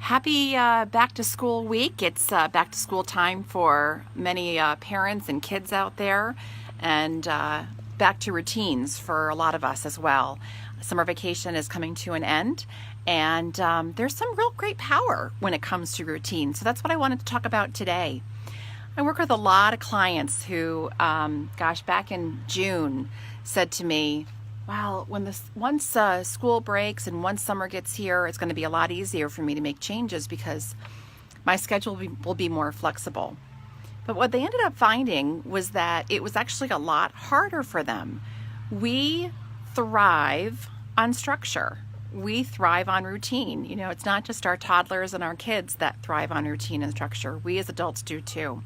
Happy back to school week. It's back to school time for many parents and kids out there, and back to routines for a lot of us as well. Summer vacation is coming to an end, and there's some real great power when it comes to routine. So that's what I wanted to talk about today. I work with a lot of clients who, back in June said to me, well, once school breaks and once summer gets here, it's going to be a lot easier for me to make changes because my schedule will be more flexible. But what they ended up finding was that it was actually a lot harder for them. We thrive on structure. We thrive on routine. You know, it's not just our toddlers and our kids that thrive on routine and structure. We as adults do too.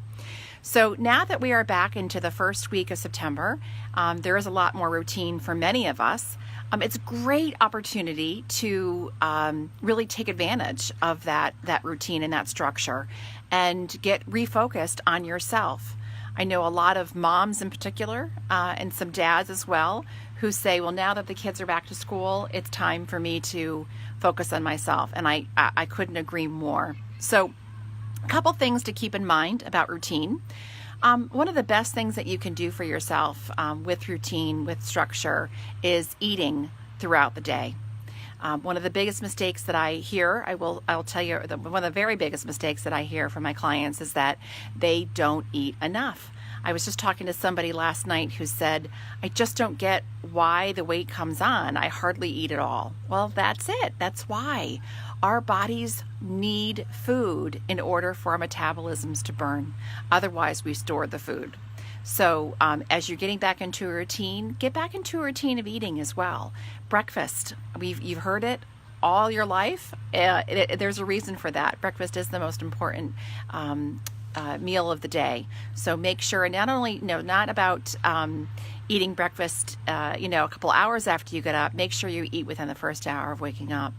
So now that we are back into the first week of September, there is a lot more routine for many of us. It's a great opportunity to really take advantage of that routine and that structure and get refocused on yourself. I know a lot of moms in particular, and some dads as well, who say, well, now that the kids are back to school, it's time for me to focus on myself. And I couldn't agree more. So a couple things to keep in mind about routine. One of the best things that you can do for yourself with routine, with structure, is eating throughout the day. One of the biggest mistakes that I hear, I'll tell you, one of the very biggest mistakes that I hear from my clients is that they don't eat enough. I was just talking to somebody last night who said, I just don't get why the weight comes on. I hardly eat at all. Well, that's it. That's why. Our bodies need food in order for our metabolisms to burn. Otherwise, we store the food. So as you're getting back into a routine, get back into a routine of eating as well. Breakfast, you've heard it all your life. There's a reason for that. Breakfast is the most important meal of the day. So make sure, not about eating breakfast, a couple hours after you get up. Make sure you eat within the first hour of waking up.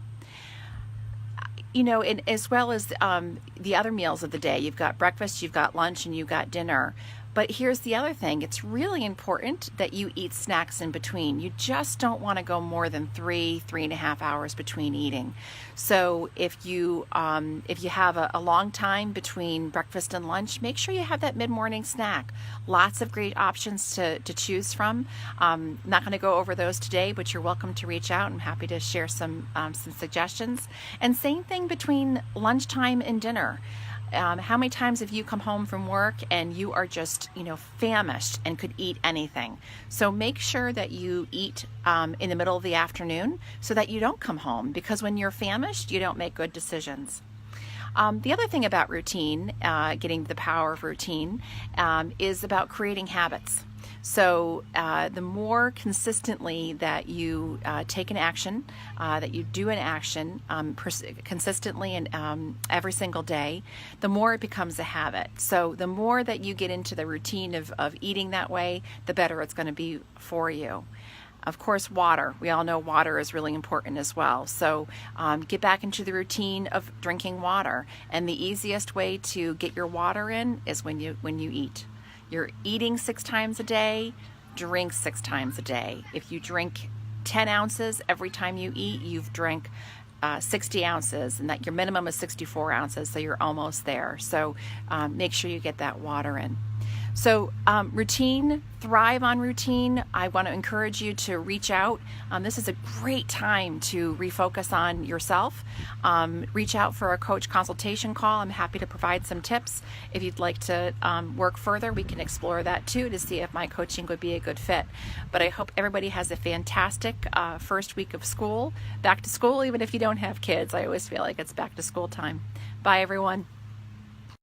And as well as the other meals of the day. You've got breakfast, you've got lunch, and you've got dinner. But here's the other thing. It's really important that you eat snacks in between. You just don't want to go more than 3.5 hours between eating. So if you have a long time between breakfast and lunch, make sure you have that mid-morning snack. Lots of great options to choose from. I'm not going to go over those today, but you're welcome to reach out. I'm happy to share some suggestions. And same thing between lunchtime and dinner. How many times have you come home from work and you are just, famished and could eat anything? So make sure that you eat in the middle of the afternoon so that you don't come home, because when you're famished, you don't make good decisions. The other thing about routine, getting the power of routine, is about creating habits. So the more consistently that you take an action, that you do an action consistently and every single day, the more it becomes a habit. So the more that you get into the routine of eating that way, the better it's going to be for you. Of course, water. We all know water is really important as well. So get back into the routine of drinking water. And the easiest way to get your water in is when you eat. You're eating 6 times a day, drink 6 times a day. If you drink 10 ounces every time you eat, you've drank 60 ounces, and that your minimum is 64 ounces, so you're almost there. So make sure you get that water in. So routine, thrive on routine. I want to encourage you to reach out. This is a great time to refocus on yourself. Reach out for a coach consultation call. I'm happy to provide some tips. If you'd like to work further, we can explore that too to see if my coaching would be a good fit. But I hope everybody has a fantastic first week of school, back to school, even if you don't have kids. I always feel like it's back to school time. Bye, everyone.